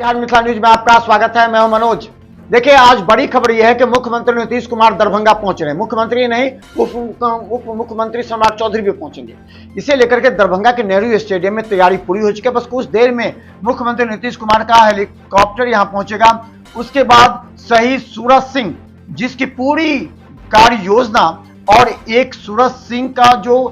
Bihar Mithila news में आपका स्वागत है। मैं हूं मनोज। देखिए, आज बड़ी खबर यह है कि मुख्यमंत्री नीतीश कुमार दरभंगा पहुंच रहे हैं। मुख्यमंत्री नहीं, उप मुख्यमंत्री सम्राट चौधरी भी पहुंचेंगे। इसे लेकर के दरभंगा के नेहरू स्टेडियम में तैयारी पूरी हो चुकी है। बस कुछ देर में मुख्यमंत्री नीतीश कुमार का हेलीकॉप्टर यहां पहुंचेगा। उसके बाद शहीद सूरज सिंह, जिसकी पूरी कार्य योजना और एक सूरज सिंह का जो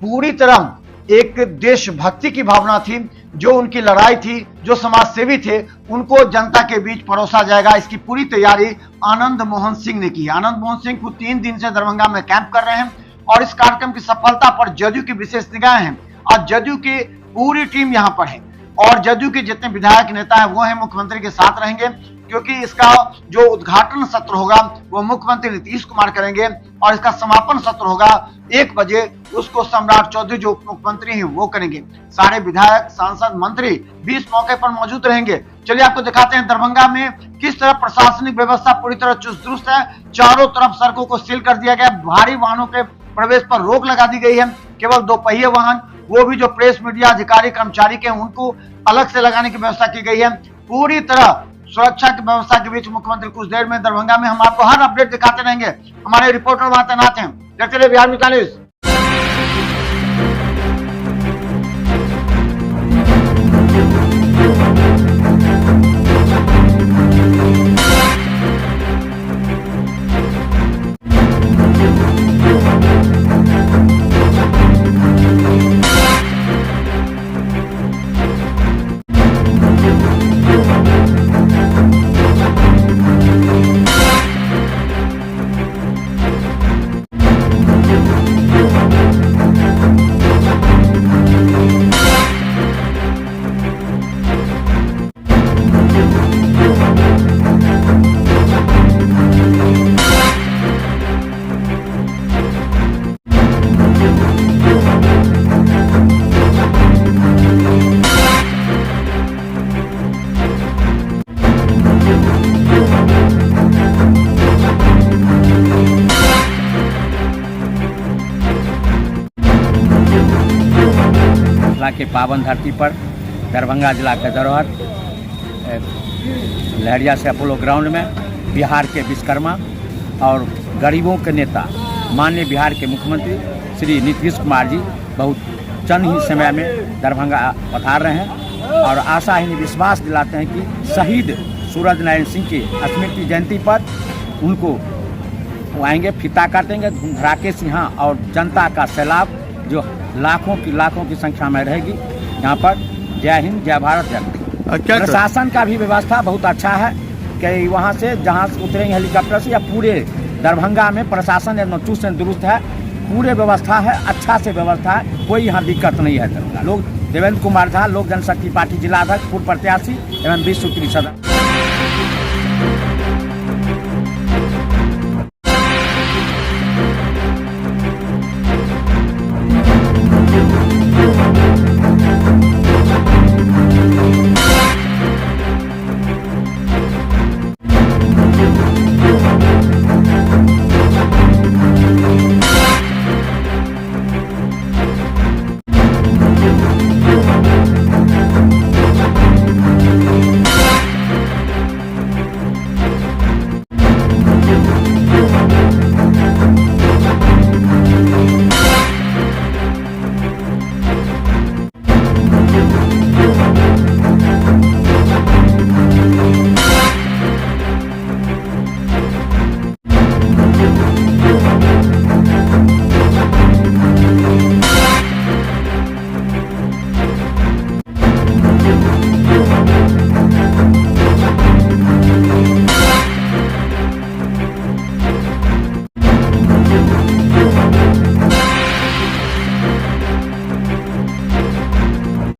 पूरी तरह एक देशभक्ति की भावना थी, जो उनकी लड़ाई थी, जो समाज सेवी थे, उनको जनता के बीच परोसा जाएगा। इसकी पूरी तैयारी आनंद मोहन सिंह ने की है। आनंद मोहन सिंह खुद 3 दिन से दरभंगा में कैंप कर रहे हैं और इस कार्यक्रम की सफलता पर जदयू की विशेष निगाहें हैं। और जदयू की पूरी टीम यहां पर है और जदयू के जितने विधायक नेता हैं वो हैं मुख्यमंत्री के साथ रहेंगे, क्योंकि इसका जो उद्घाटन सत्र होगा वो मुख्यमंत्री नीतीश कुमार करेंगे और इसका समापन सत्र होगा 1 बजे, उसको सम्राट चौधरी जो उप मुख्यमंत्री हैं वो करेंगे। सारे विधायक, सांसद, मंत्री भी इस मौके पर मौजूद रहेंगे। चलिए आपको दिखाते हैं दरभंगा में किस तरह प्रशासनिक व्यवस्था पूरी तरह चुस्त दुरुस्त है। चारों तरफ सड़कों को सील कर दिया गया। भारी वाहनों के प्रवेश पर रोक लगा दी गई है। केवल 2 पहिए वाहन, वो भी जो प्रेस मीडिया अधिकारी कर्मचारी के, उनको अलग से लगाने की व्यवस्था की गई है। पूरी तरह सुरक्षा की व्यवस्था के बीच मुख्यमंत्री कुछ देर में दरभंगा में, हम आपको हर अपडेट दिखाते रहेंगे। हमारे रिपोर्टर वहां तैनात हैं। देखते रहिए बिहार मिथिला न्यूज। के पावन धरती पर दरभंगा जिला के धरोहर लहरिया से अपोलो ग्राउंड में बिहार के विश्वकर्मा और गरीबों के नेता माननीय बिहार के मुख्यमंत्री श्री नीतीश कुमार जी बहुत चंद ही समय में दरभंगा पधार रहे हैं और आशा ही विश्वास दिलाते हैं कि शहीद सूरज नारायण सिंह की स्मृति जयंती पर उनको वो आएंगे, फीता काटेंगे धूम धड़ाके से यहाँ, और जनता का सैलाब जो लाखों की संख्या में रहेगी यहाँ पर। जय हिंद, जय भारत, जय हिंद। प्रशासन का भी व्यवस्था बहुत अच्छा है कि वहाँ से जहाँ उतरेंगे हेलीकॉप्टर से या पूरे दरभंगा में प्रशासन एकदम चुस्त दुरुस्त है। पूरे व्यवस्था है, अच्छा से व्यवस्था है, कोई यहाँ दिक्कत नहीं है। लोग देवेंद्र कुमार झा, लोक जनशक्ति पार्टी जिलाध्यक्ष, पूर्व प्रत्याशी एवं विश्व सूत्री सदस्य।